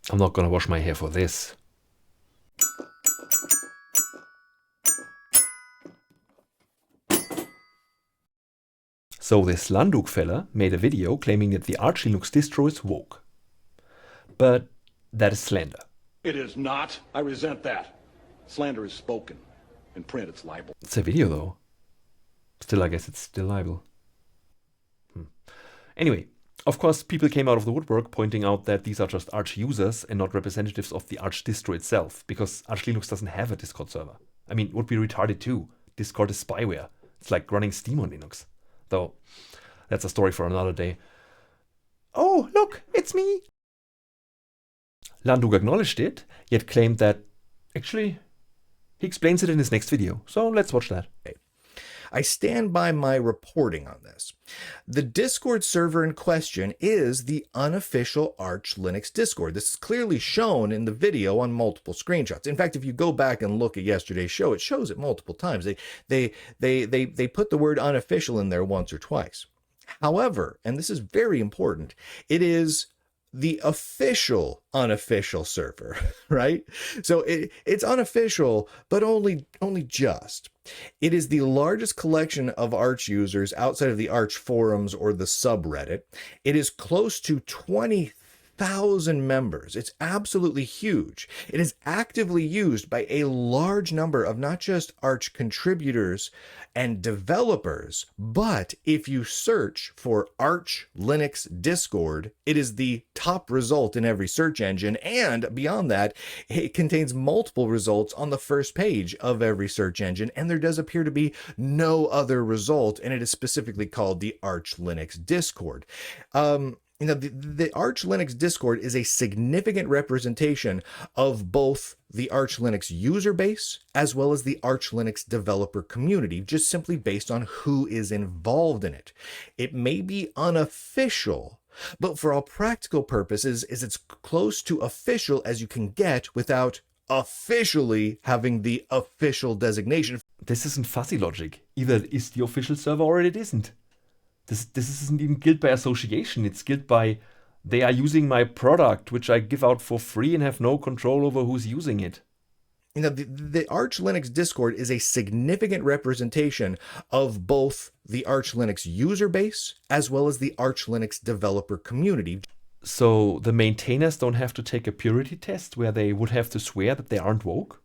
I'm not gonna wash my hair for this. So this Lunduke fella made a video claiming that the Archlinux distro is woke. But that is slander. It is not. I resent that. Slander is spoken. In print, it's libel. It's a video though. Still, I guess it's still libel. Anyway, of course, people came out of the woodwork pointing out that these are just Arch users and not representatives of the Arch distro itself, because Archlinux doesn't have a Discord server. I mean, it would be retarded too. Discord is spyware. It's like running Steam on Linux. Though, that's a story for another day. Oh, look, it's me! Lunduke acknowledged it, yet claimed that, actually, he explains it in his next video. So let's watch that. I stand by my reporting on this. The Discord server in question is the unofficial Arch Linux Discord. This is clearly shown in the video on multiple screenshots. In fact, if you go back and look at yesterday's show, it shows it multiple times. They put the word unofficial in there once or twice. However, and this is very important, it is the official unofficial server, right? So it's unofficial, but only just. It is the largest collection of Arch users outside of the Arch forums or the subreddit. It is close to 20,000 members. It's absolutely huge. It is actively used by a large number of not just Arch contributors and developers, but if you search for Arch Linux Discord, it is the top result in every search engine, and beyond that, it contains multiple results on the first page of every search engine, and there does appear to be no other result, and it is specifically called the Arch Linux Discord. The Arch Linux Discord is a significant representation of both the Arch Linux user base as well as the Arch Linux developer community, just simply based on who is involved in it. It may be unofficial, but for all practical purposes, is it's close to official as you can get without officially having the official designation. This isn't fuzzy logic. Either it is the official server or it isn't. This isn't even guilt by association. It's guilt by they are using my product, which I give out for free and have no control over who's using it. The Arch Linux Discord is a significant representation of both the Arch Linux user base as well as the Arch Linux developer community. So the maintainers don't have to take a purity test where they would have to swear that they aren't woke?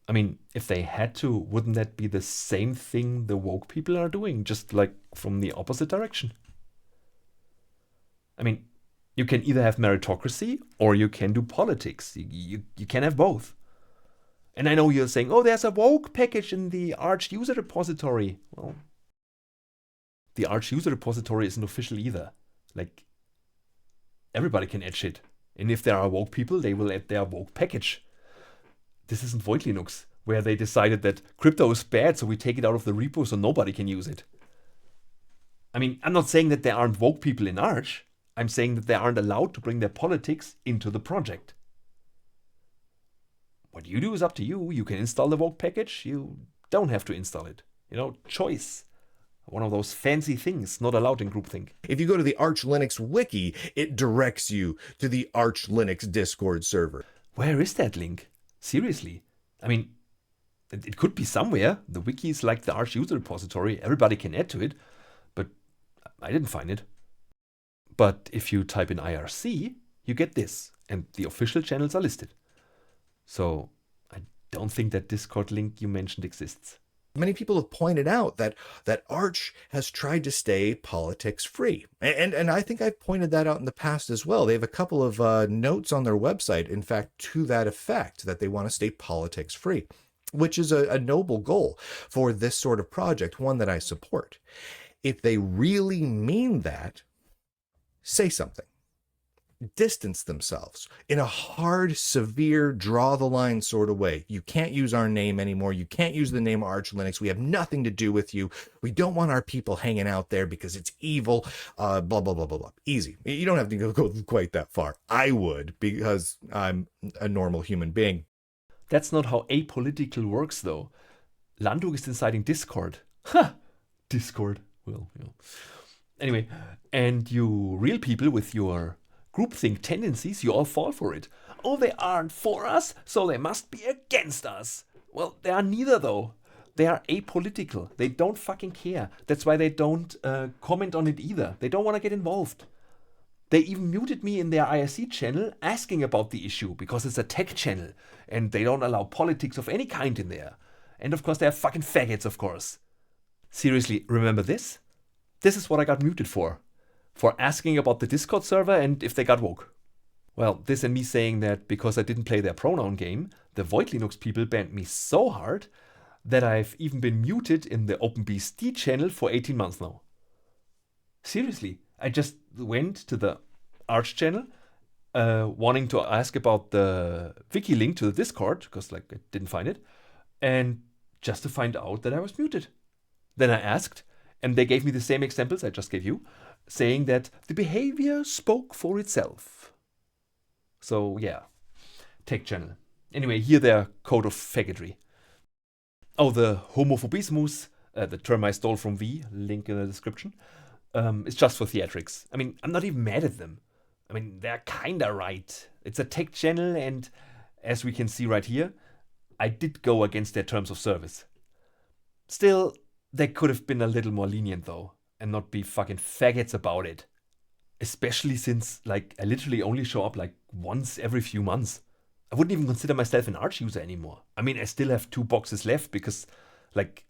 I mean, if they had to, wouldn't that be the same thing the woke people are doing, just like from the opposite direction? I mean, you can either have meritocracy or you can do politics. You can have both. And I know you're saying, oh, there's a woke package in the Arch user repository. Well, the Arch user repository isn't official either. Like, everybody can add shit. And if there are woke people, they will add their woke package. This isn't Void Linux, where they decided that crypto is bad, so we take it out of the repo so nobody can use it. I mean, I'm not saying that there aren't woke people in Arch. I'm saying that they aren't allowed to bring their politics into the project. What you do is up to you. You can install the woke package. You don't have to install it. You know, choice. One of those fancy things not allowed in groupthink. If you go to the Arch Linux wiki, it directs you to the Arch Linux Discord server. Where is that link? Seriously. I mean, it could be somewhere. The wiki is like the Arch user repository. Everybody can add to it. But I didn't find it. But if you type in IRC, you get this. And the official channels are listed. So I don't think that Discord link you mentioned exists. Many people have pointed out that Arch has tried to stay politics free. And I think I've pointed that out in the past as well. They have a couple of notes on their website, in fact, to that effect, that they want to stay politics free, which is a noble goal for this sort of project, one that I support. If they really mean that, say something. Distance themselves in a hard, severe, draw the line sort of way. You can't use our name anymore. You can't use the name Arch Linux. We have nothing to do with you. We don't want our people hanging out there because it's evil. Blah, blah, blah, blah, blah. Easy. You don't have to go quite that far. I would, because I'm a normal human being. That's not how apolitical works, though. Lunduke is inciting Discord. Ha! Discord. Well, you know. Anyway, and you real people with your groupthink tendencies, you all fall for it. Oh, they aren't for us, so they must be against us. Well, they are neither though. They are apolitical. They don't fucking care. That's why they don't comment on it either. They don't want to get involved. They even muted me in their IRC channel asking about the issue because it's a tech channel and they don't allow politics of any kind in there. And of course they are fucking faggots, of course. Seriously, remember this? This is what I got muted for. For asking about the Discord server and if they got woke. Well, this and me saying that because I didn't play their pronoun game, the Void Linux people banned me so hard that I've even been muted in the OpenBSD channel for 18 months now. Seriously, I just went to the Arch channel, wanting to ask about the wiki link to the Discord, because like I didn't find it, and just to find out that I was muted. Then I asked, and they gave me the same examples I just gave you, saying that the behavior spoke for itself. So yeah, tech channel. Anyway, here their code of faggotry. Oh, the Homophobismus, the term I stole from V, link in the description, is just for theatrics. I mean, I'm not even mad at them. I mean, they're kinda right. It's a tech channel, and as we can see right here, I did go against their terms of service. Still, they could have been a little more lenient though, and not be fucking faggots about it. Especially since, like, I literally only show up like once every few months. I wouldn't even consider myself an Arch user anymore. I mean, I still have 2 boxes left because, like,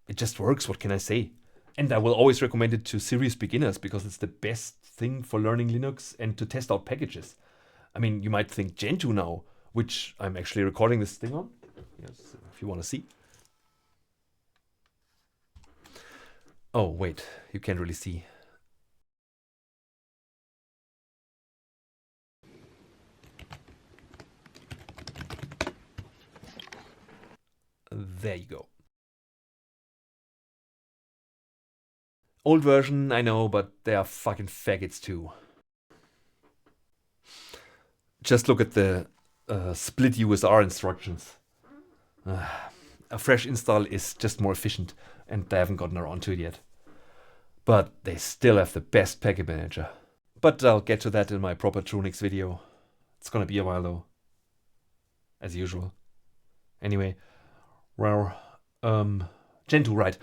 it just works, what can I say? And I will always recommend it to serious beginners because it's the best thing for learning Linux and to test out packages. I mean, you might think Gentoo now, which I'm actually recording this thing on. Yes, if you want to see. Oh, wait, you can't really see. There you go. Old version, I know, but they are fucking faggots too. Just look at the split USR instructions. A fresh install is just more efficient, and they haven't gotten around to it yet. But they still have the best package manager. But I'll get to that in my proper Trunix video. It's gonna be a while though. As usual. Anyway, well, Gentoo, right.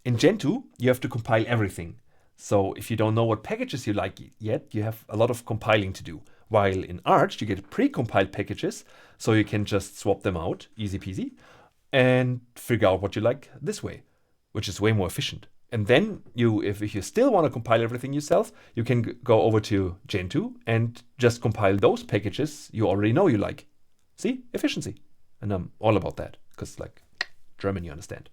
In Gentoo, you have to compile everything. So if you don't know what packages you like yet, you have a lot of compiling to do. While in Arch, you get pre-compiled packages, so you can just swap them out, easy peasy, and figure out what you like this way, which is way more efficient. And then if you still want to compile everything yourself, you can go over to Gentoo and just compile those packages you already know you like. See? Efficiency. And I'm all about that, because like German, you understand.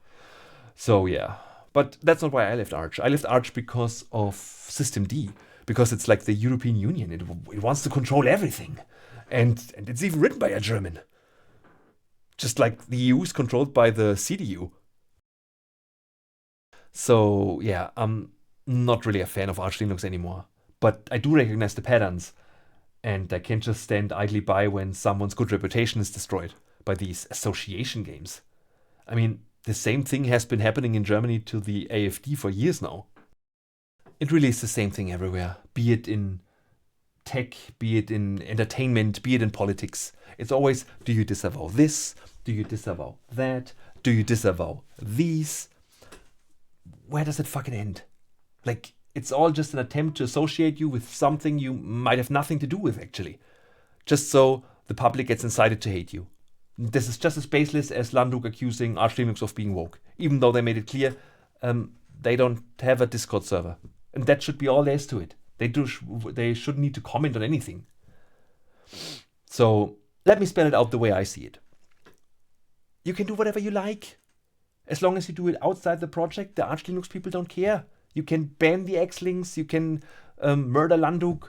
So yeah, but that's not why I left Arch. I left Arch because of systemd, because it's like the European Union. It wants to control everything. And it's even written by a German. Just like the EU is controlled by the CDU. So yeah, I'm not really a fan of Arch Linux anymore. But I do recognize the patterns. And I can't just stand idly by when someone's good reputation is destroyed by these association games. I mean, the same thing has been happening in Germany to the AfD for years now. It really is the same thing everywhere, be it in tech, be it in entertainment, be it in politics. It's always, do you disavow this? Do you disavow that? Do you disavow these? Where does it fucking end? Like, it's all just an attempt to associate you with something you might have nothing to do with, actually. Just so the public gets incited to hate you. This is just as baseless as Lunduke accusing Archlinux of being woke, even though they made it clear they don't have a Discord server. And that should be all there is to it. They shouldn't need to comment on anything. So let me spell it out the way I see it. You can do whatever you like. As long as you do it outside the project, the Archlinux people don't care. You can ban the X-Links, you can murder Lunduke.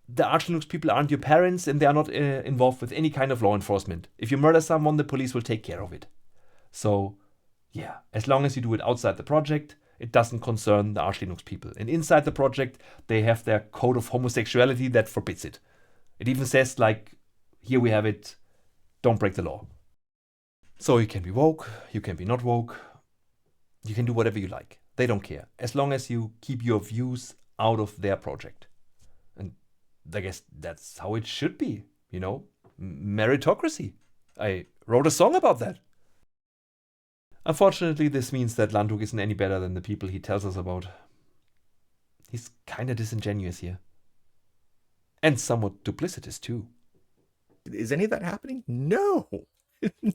The Archlinux people aren't your parents and they are not involved with any kind of law enforcement. If you murder someone, the police will take care of it. So, yeah, as long as you do it outside the project, it doesn't concern the Archlinux people. And inside the project, they have their code of homosexuality that forbids it. It even says, like, here we have it, don't break the law. So you can be woke, you can be not woke, you can do whatever you like. They don't care, as long as you keep your views out of their project. I guess that's how it should be, meritocracy. I wrote a song about that. Unfortunately, this means that Lunduke isn't any better than the people he tells us about. He's kinda disingenuous here. And somewhat duplicitous too. Is any of that happening? No.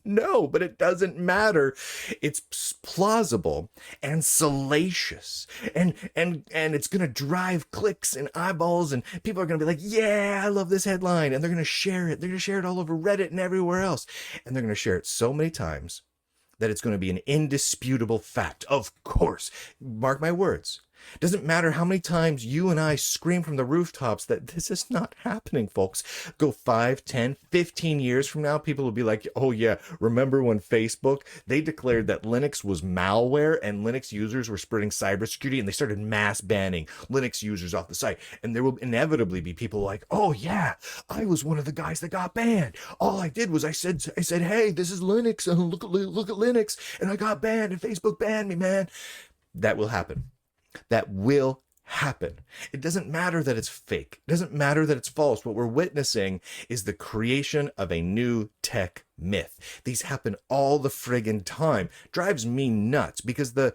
No, but it doesn't matter. It's plausible and salacious, and it's gonna drive clicks and eyeballs, and people are gonna be like, yeah, I love this headline, and they're gonna share it. They're gonna share it all over Reddit and everywhere else, and they're gonna share it so many times that it's going to be an indisputable fact. Of course, mark my words. Doesn't matter how many times you and I scream from the rooftops that this is not happening, folks. Go 5, 10, 15 years from now, people will be like, oh yeah, remember when Facebook, they declared that Linux was malware and Linux users were spreading cybersecurity, and they started mass banning Linux users off the site. And there will inevitably be people like, oh yeah, I was one of the guys that got banned. All I did was I said, hey, this is Linux, and look at Linux, and I got banned, and Facebook banned me, man. That will happen. That will happen. It doesn't matter that it's fake. It doesn't matter that it's false. What we're witnessing is the creation of a new tech myth. These happen all the friggin' time. Drives me nuts, because the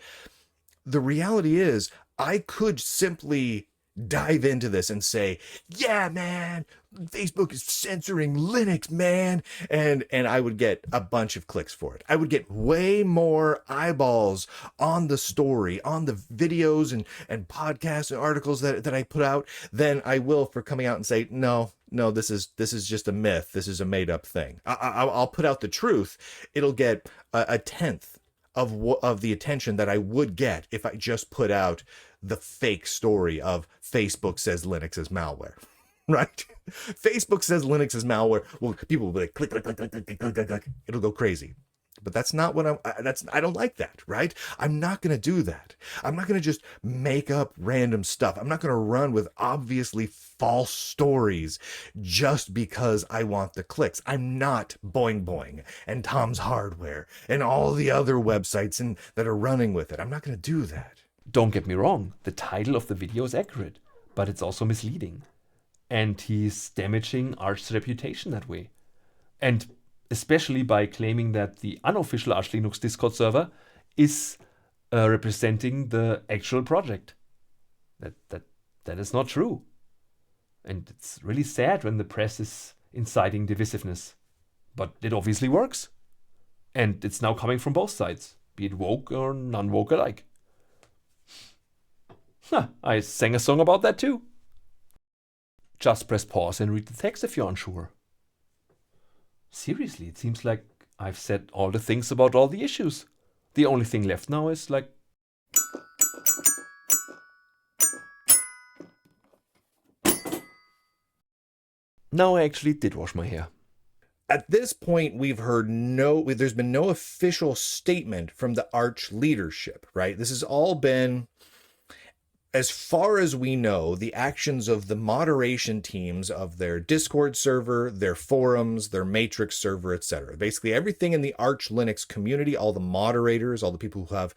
reality is I could simply dive into this and say, yeah, man, Facebook is censoring Linux, man. And I would get a bunch of clicks for it. I would get way more eyeballs on the story, on the videos and podcasts and articles that I put out than I will for coming out and say, no, this is just a myth. This is a made up thing. I'll put out the truth. It'll get a tenth of the attention that I would get if I just put out the fake story of Facebook says Linux is malware, right? Facebook says Linux is malware. Well, people will be like, click, click, click, click, click, click, click, click. It'll go crazy. But that's not what I don't like that, right? I'm not going to do that. I'm not going to just make up random stuff. I'm not going to run with obviously false stories just because I want the clicks. I'm not Boing Boing and Tom's Hardware and all the other websites that are running with it. I'm not going to do that. Don't get me wrong, the title of the video is accurate, but it's also misleading. And he's damaging Arch's reputation that way. And especially by claiming that the unofficial Archlinux Discord server is representing the actual project. That is not true. And it's really sad when the press is inciting divisiveness. But it obviously works. And it's now coming from both sides, be it woke or non-woke alike. I sang a song about that too. Just press pause and read the text if you're unsure. Seriously, it seems like I've said all the things about all the issues. The only thing left now is like... Now I actually did wash my hair. At this point, there's been no official statement from the Arch leadership, right? This has all been, as far as we know, the actions of the moderation teams of their Discord server, their forums, their Matrix server, etc. Basically, everything in the Arch Linux community, all the moderators, all the people who have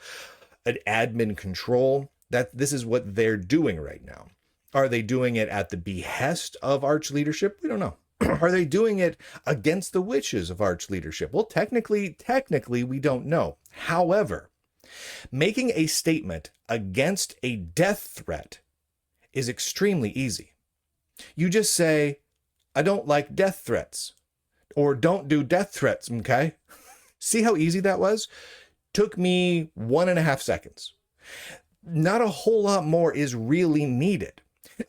an admin control, this is what they're doing right now. Are they doing it at the behest of Arch leadership? We don't know. Are they doing it against the wishes of Arch leadership? Well, technically, we don't know. However, making a statement against a death threat is extremely easy. You just say, I don't like death threats, or don't do death threats, okay? See how easy that was? Took me 1.5 seconds. Not a whole lot more is really needed.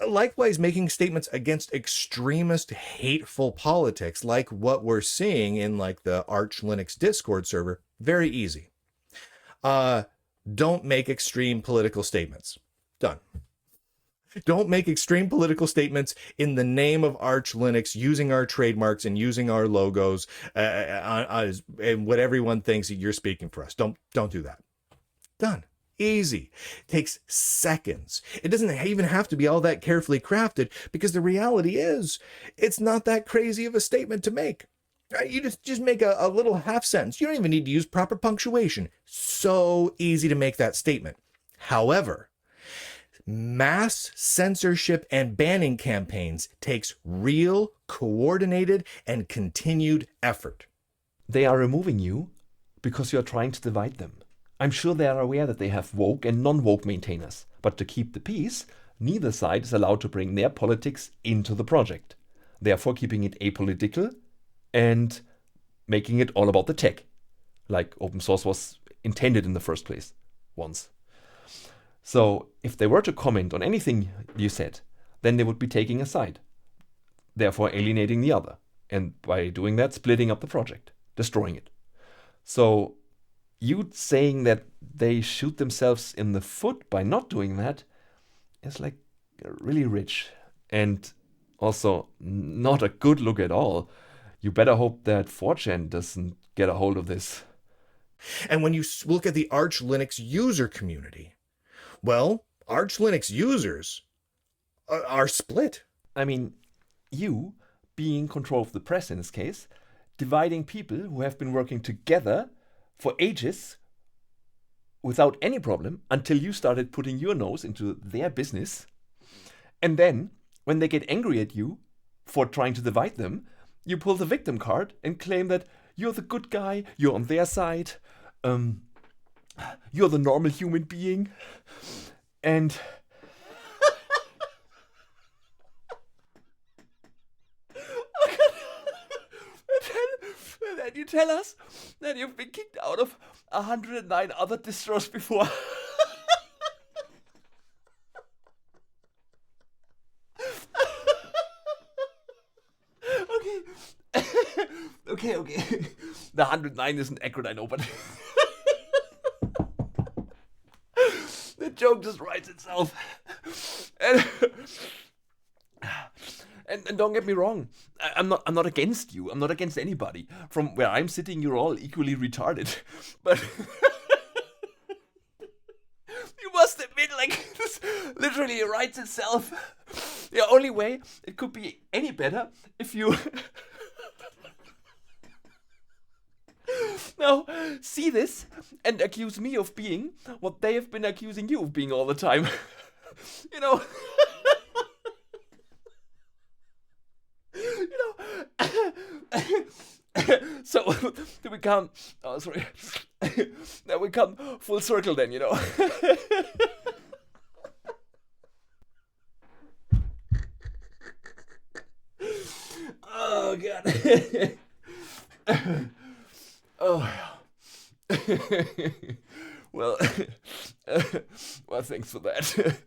Likewise, making statements against extremist, hateful politics, like what we're seeing in like the Arch Linux Discord server, very easy. Don't make extreme political statements. Done. Don't make extreme political statements in the name of Arch Linux, using our trademarks and using our logos, and what everyone thinks that you're speaking for us. Don't do that. Done. Easy. Takes seconds. It doesn't even have to be all that carefully crafted, because the reality is it's not that crazy of a statement to make. You just make a little half sentence. You don't even need to use proper punctuation. So easy to make that statement. However, Mass censorship and banning campaigns takes real, coordinated, and continued effort. They are removing you because you are trying to divide them. I'm sure they are aware that they have woke and non-woke maintainers, but to keep the peace, neither side is allowed to bring their politics into the project, therefore keeping it apolitical and making it all about the tech, like open source was intended in the first place once. So if they were to comment on anything you said, then they would be taking a side, therefore alienating the other, and by doing that, splitting up the project, destroying it. So you saying that they shoot themselves in the foot by not doing that is like really rich and also not a good look at all. You better hope that 4chan doesn't get a hold of this. And when you look at the Arch Linux user community, well, Arch Linux users are split. I mean, you being in control of the press in this case, dividing people who have been working together for ages without any problem until you started putting your nose into their business. And then, when they get angry at you for trying to divide them, you pull the victim card and claim that you're the good guy, you're on their side, you're the normal human being, and and then you tell us that you've been kicked out of 109 other distros before. Okay. The 109 isn't accurate, I know, but the joke just writes itself. And don't get me wrong, I'm not against you. I'm not against anybody. From where I'm sitting, you're all equally retarded. But you must admit, like, this literally writes itself. The only way it could be any better if you now see this and accuse me of being what they have been accusing you of being all the time. You know. So we come. Oh, sorry. Now we come full circle. Then, you know. Oh God. Oh. Well. Well, thanks for that.